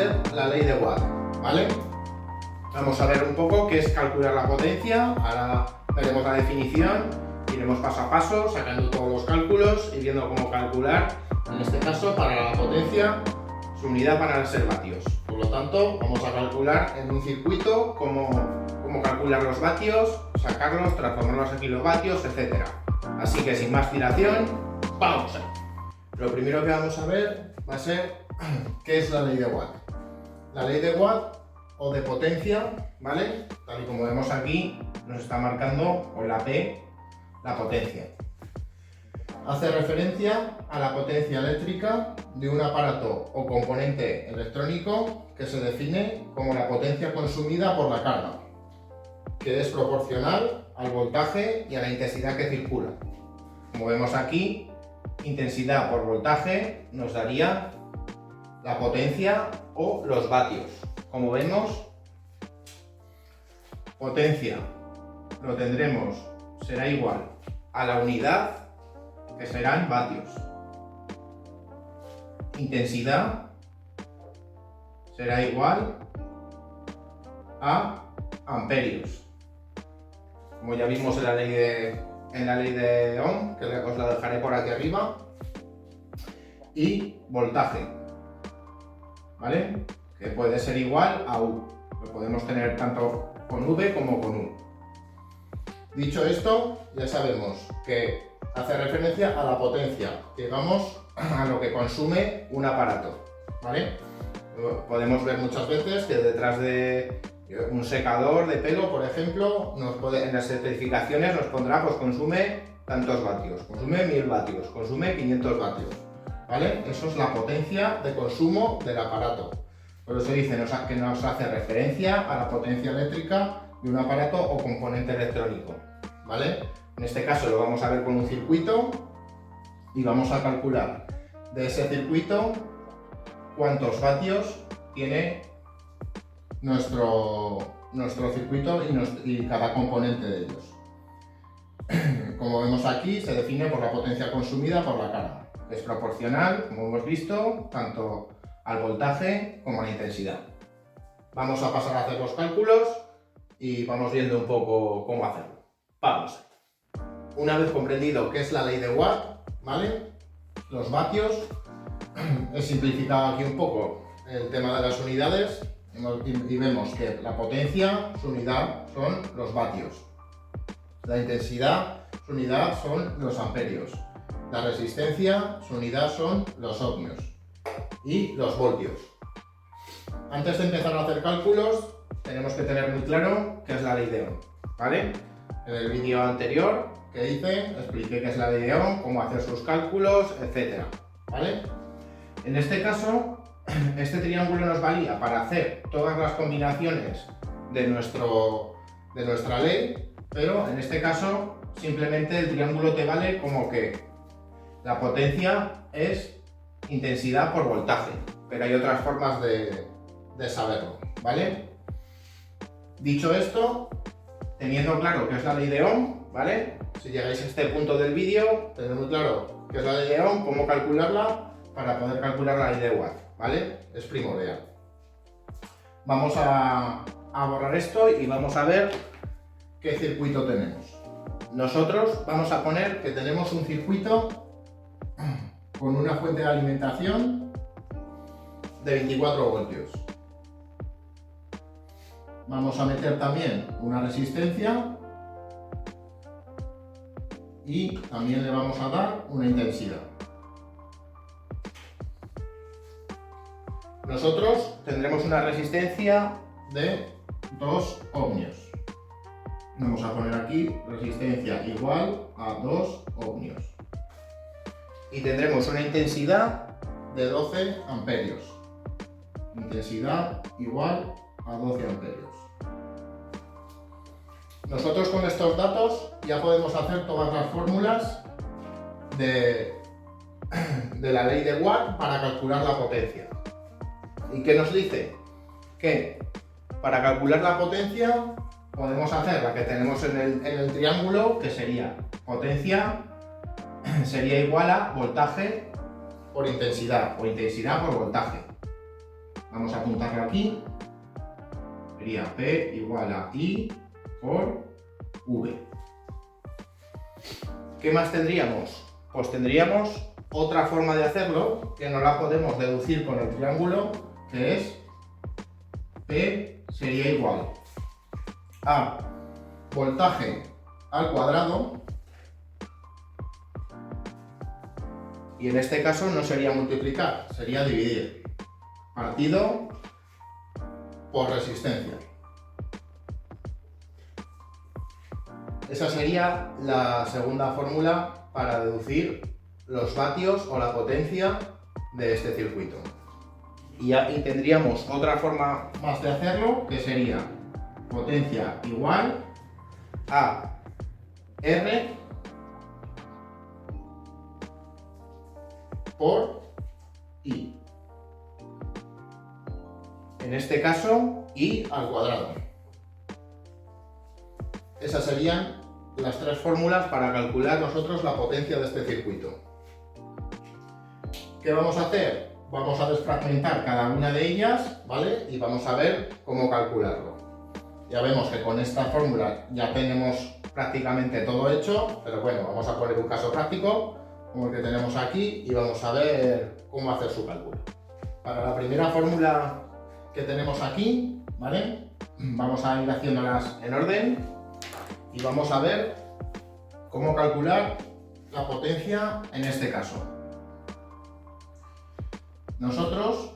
ser la ley de Watt, ¿vale? Vamos a ver un poco qué es calcular la potencia. Ahora veremos la definición, iremos paso a paso, sacando todos los cálculos y viendo cómo calcular, en este caso, para la potencia, su unidad van a ser vatios. Por lo tanto, vamos a calcular en un circuito cómo calcular los vatios, sacarlos, transformarlos a kilovatios, etc. Así que sin más dilación, vamos allá. Lo primero que vamos a ver va a ser qué es la ley de Watt. La ley de Watt o de potencia, ¿vale? Tal y como vemos aquí, nos está marcando con la P la potencia. Hace referencia a la potencia eléctrica de un aparato o componente electrónico que se define como la potencia consumida por la carga, que es proporcional al voltaje y a la intensidad que circula. Como vemos aquí, intensidad por voltaje nos daría la potencia o los vatios. Como vemos, potencia lo tendremos, será igual a la unidad, que serán vatios. Intensidad será igual a amperios. Como ya vimos en la ley de Ohm, que os la dejaré por aquí arriba. Y voltaje, ¿vale? Que puede ser igual a U. Lo podemos tener tanto con V como con U. Dicho esto, ya sabemos que hace referencia a la potencia, digamos, a lo que consume un aparato, ¿vale? Podemos ver muchas veces que detrás de un secador de pelo, por ejemplo, en las especificaciones nos pondrá, pues consume tantos vatios, consume 1000 vatios, consume 500 vatios, ¿vale? Eso es la potencia de consumo del aparato. Por eso dice que nos hace referencia a la potencia eléctrica de un aparato o componente electrónico, ¿vale? En este caso lo vamos a ver con un circuito y vamos a calcular de ese circuito cuántos vatios tiene nuestro circuito y cada componente de ellos. Como vemos aquí, se define por la potencia consumida por la carga. Es proporcional, como hemos visto, tanto al voltaje como a la intensidad. Vamos a pasar a hacer los cálculos y vamos viendo un poco cómo hacerlo. Vamos. Una vez comprendido qué es la ley de Watt, ¿vale? Los vatios, he simplificado aquí un poco el tema de las unidades y vemos que la potencia, su unidad son los vatios. La intensidad, su unidad son los amperios. La resistencia, su unidad son los ohmios. Y los voltios. Antes de empezar a hacer cálculos, tenemos que tener muy claro qué es la ley de Ohm, ¿vale? En el vídeo anterior que hice, expliqué qué es la ley de Ohm, cómo hacer sus cálculos, etc. ¿Vale? En este caso, este triángulo nos valía para hacer todas las combinaciones de nuestra ley, pero en este caso, simplemente el triángulo te vale como que la potencia es intensidad por voltaje, pero hay otras formas de saberlo, ¿vale? Dicho esto, teniendo claro qué es la ley de Ohm, ¿vale? Si llegáis a este punto del vídeo, tened muy claro qué es la ley de Ohm, cómo calcularla para poder calcular la ley de Watt, ¿vale? Es primordial. Vamos a borrar esto y vamos a ver qué circuito tenemos. Nosotros vamos a poner que tenemos un circuito con una fuente de alimentación de 24 voltios. Vamos a meter también una resistencia y también le vamos a dar una intensidad. Nosotros tendremos una resistencia de 2 ohmios. Vamos a poner aquí resistencia igual a 2 ohmios. Y tendremos una intensidad de 12 amperios. Intensidad igual a 12 amperios. Nosotros con estos datos ya podemos hacer todas las fórmulas de la ley de Watt para calcular la potencia. ¿Y qué nos dice? Que para calcular la potencia podemos hacer la que tenemos en el triángulo, que sería potencia sería igual a voltaje por intensidad o intensidad por voltaje. Vamos a apuntarlo aquí. Sería P igual a I por V. ¿Qué más tendríamos? Pues tendríamos otra forma de hacerlo, que no la podemos deducir con el triángulo, que es P sería igual a voltaje al cuadrado, y en este caso no sería multiplicar, sería dividir, partido por resistencia. Esa sería la segunda fórmula para deducir los vatios o la potencia de este circuito. Y tendríamos otra forma más de hacerlo, que sería potencia igual a R por I. En este caso, I al cuadrado. Esas serían las tres fórmulas para calcular nosotros la potencia de este circuito. ¿Qué vamos a hacer? Vamos a desfragmentar cada una de ellas, ¿vale? Y vamos a ver cómo calcularlo. Ya vemos que con esta fórmula ya tenemos prácticamente todo hecho, pero bueno, vamos a poner un caso práctico como el que tenemos aquí y vamos a ver cómo hacer su cálculo. Para la primera fórmula que tenemos aquí, ¿vale? Vamos a ir haciéndolas en orden y vamos a ver cómo calcular la potencia en este caso. Nosotros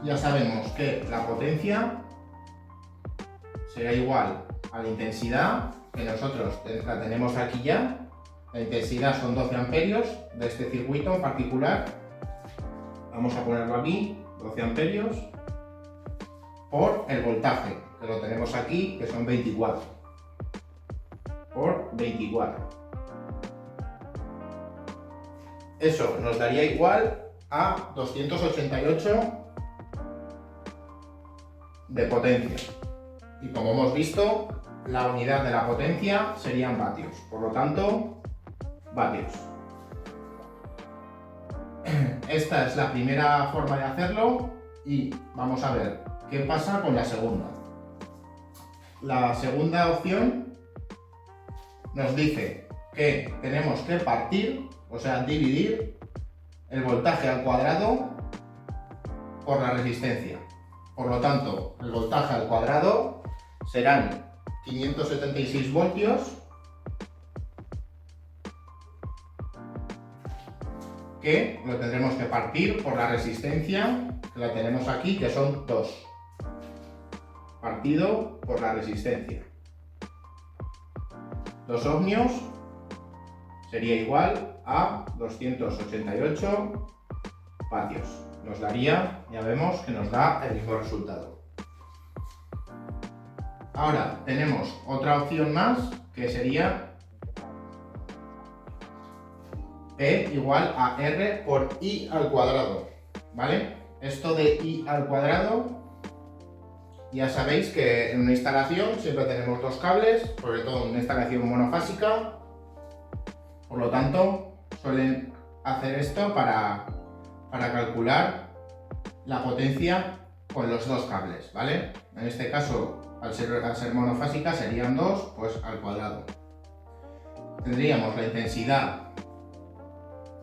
ya sabemos que la potencia será igual a la intensidad, que nosotros la tenemos aquí ya. La intensidad son 12 amperios de este circuito en particular. Vamos a ponerlo aquí, 12 amperios, por el voltaje, que lo tenemos aquí, que son 24, por 24. Eso nos daría igual a 288 de potencia. Y como hemos visto, la unidad de la potencia serían vatios. Por lo tanto, vatios. Esta es la primera forma de hacerlo y vamos a ver qué pasa con la segunda. La segunda opción nos dice que tenemos que partir, o sea, dividir el voltaje al cuadrado por la resistencia. Por lo tanto, el voltaje al cuadrado serán 576 voltios, que lo tendremos que partir por la resistencia, que la tenemos aquí, que son 2. Partido por la resistencia. 2 ohmios sería igual a 288 vatios. Nos daría, ya vemos que nos da el mismo resultado. Ahora tenemos otra opción más, que sería P igual a R por I al cuadrado, ¿vale? Esto de I al cuadrado, ya sabéis que en una instalación siempre tenemos dos cables, sobre todo en una instalación monofásica, por lo tanto suelen hacer esto para calcular la potencia con los dos cables, ¿vale? En este caso, al ser monofásica serían 2, pues al cuadrado. Tendríamos la intensidad,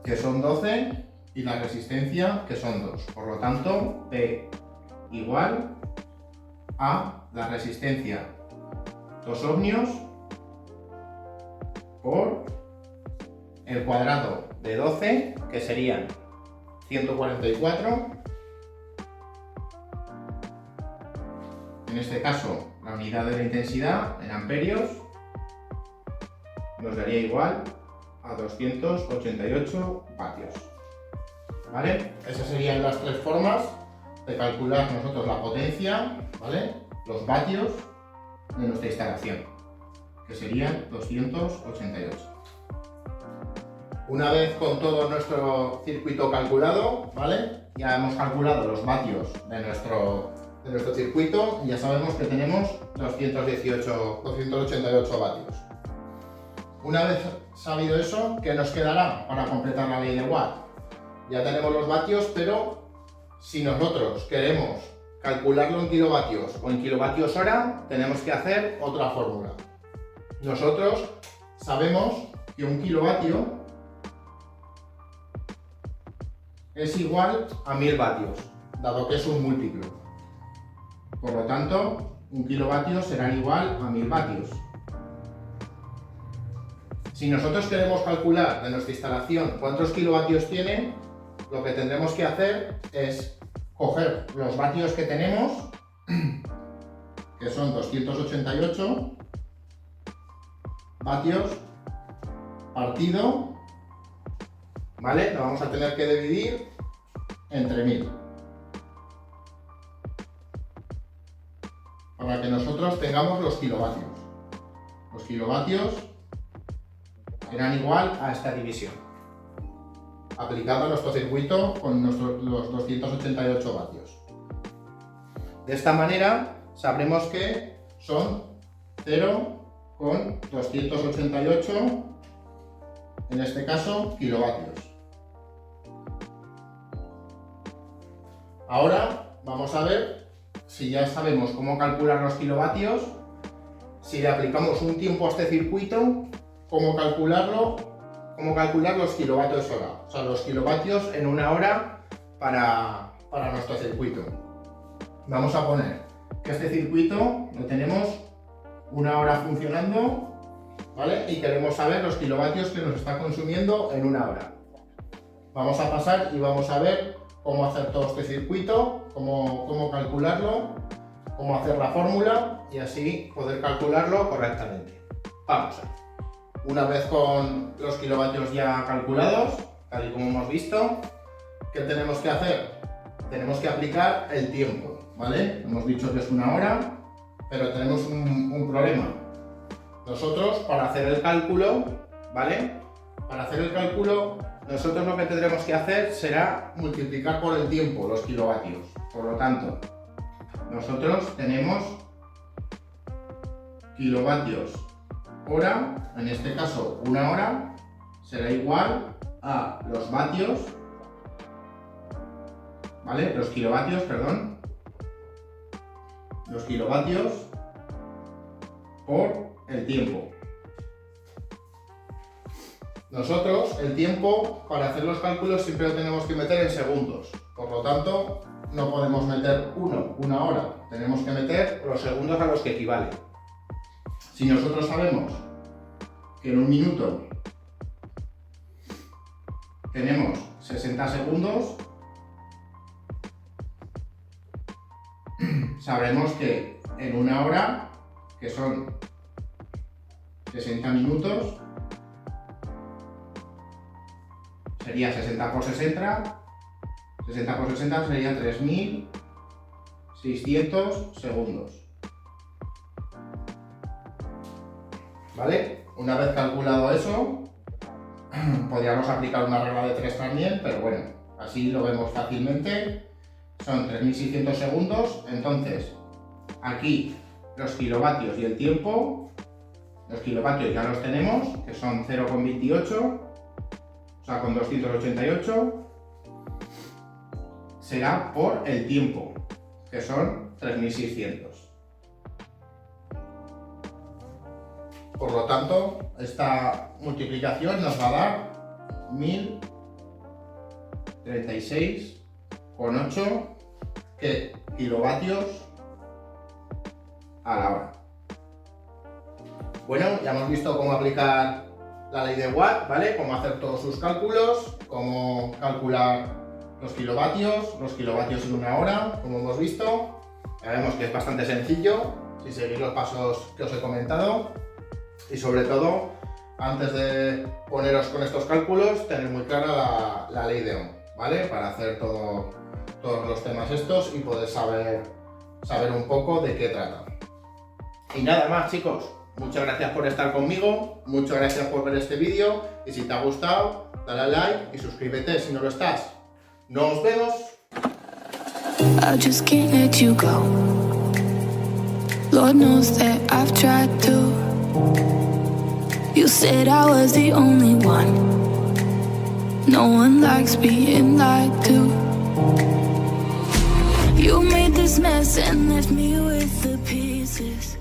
que son 12, y la resistencia, que son 2. Por lo tanto, P igual a la resistencia 2 ohmios por el cuadrado de 12, que serían 144. En este caso, la unidad de la intensidad en amperios nos daría igual a 288 vatios. ¿Vale? Esas serían las tres formas de calcular nosotros la potencia, ¿vale? Los vatios de nuestra instalación, que serían 288. Una vez con todo nuestro circuito calculado, ¿vale? Ya hemos calculado los vatios de nuestro circuito y ya sabemos que tenemos 288 vatios. Una vez sabido eso, ¿qué nos quedará para completar la ley de Watt? Ya tenemos los vatios, pero Si nosotros queremos calcularlo en kilovatios o en kilovatios hora, tenemos que hacer otra fórmula. Nosotros sabemos que un kilovatio es igual a 1000 vatios, dado que es un múltiplo. Por lo tanto, un kilovatio será igual a 1000 vatios. Si nosotros queremos calcular de nuestra instalación cuántos kilovatios tiene, lo que tendremos que hacer es coger los vatios que tenemos, que son 288 vatios, partido, ¿vale? Lo vamos a tener que dividir entre 1000. Para que nosotros tengamos los kilovatios. Los kilovatios serán igual a esta división, aplicado a nuestro circuito con los 288 vatios. De esta manera sabremos que son 0,288, en este caso, kilovatios. Ahora vamos a ver, si ya sabemos cómo calcular los kilovatios, si le aplicamos un tiempo a este circuito, cómo calcular los kilovatios hora, o sea, los kilovatios en una hora para nuestro circuito. Vamos a poner que este circuito lo tenemos una hora funcionando, ¿vale? Y queremos saber los kilovatios que nos está consumiendo en una hora. Vamos a pasar y vamos a ver cómo hacer todo este circuito, cómo calcularlo, cómo hacer la fórmula y así poder calcularlo correctamente. Vamos a ver. Una vez con los kilovatios ya calculados, tal y como hemos visto, ¿qué tenemos que hacer? Tenemos que aplicar el tiempo, ¿vale? Hemos dicho que es una hora, pero tenemos un problema. Nosotros, para hacer el cálculo, ¿vale? Para hacer el cálculo, nosotros lo que tendremos que hacer será multiplicar por el tiempo los kilovatios. Por lo tanto, nosotros tenemos kilovatios hora, en este caso una hora, será igual a los vatios, ¿vale? Los kilovatios, perdón. Los kilovatios por el tiempo. Nosotros, el tiempo, para hacer los cálculos siempre lo tenemos que meter en segundos. Por lo tanto, no podemos meter una hora. Tenemos que meter los segundos a los que equivale. Si nosotros sabemos que en un minuto tenemos 60 segundos, sabremos que en una hora, que son 60 minutos, sería 60 por 60, 60 por 60 sería 3600 segundos. ¿Vale? Una vez calculado eso, podríamos aplicar una regla de 3 también, pero bueno, así lo vemos fácilmente. Son 3600 segundos, entonces aquí los kilovatios y el tiempo, los kilovatios ya los tenemos, que son 0,28, o sea, con 288, será por el tiempo, que son 3600. Por lo tanto, esta multiplicación nos va a dar 1036,8 kilovatios a la hora. Bueno, ya hemos visto cómo aplicar la ley de Watt, ¿vale? Cómo hacer todos sus cálculos, cómo calcular los kilovatios en una hora, como hemos visto. Ya vemos que es bastante sencillo, si seguís los pasos que os he comentado. Y sobre todo, antes de poneros con estos cálculos, tener muy clara la ley de Ohm, ¿vale? Para hacer todos los temas estos y poder saber un poco de qué trata. Y nada más, chicos. Muchas gracias por estar conmigo, muchas gracias por ver este vídeo y si te ha gustado, dale a like y suscríbete si no lo estás. ¡Nos vemos! I just can't let you go. Lord knows that I've tried to. You said I was the only one. No one likes being lied to. You made this mess and left me with the pieces.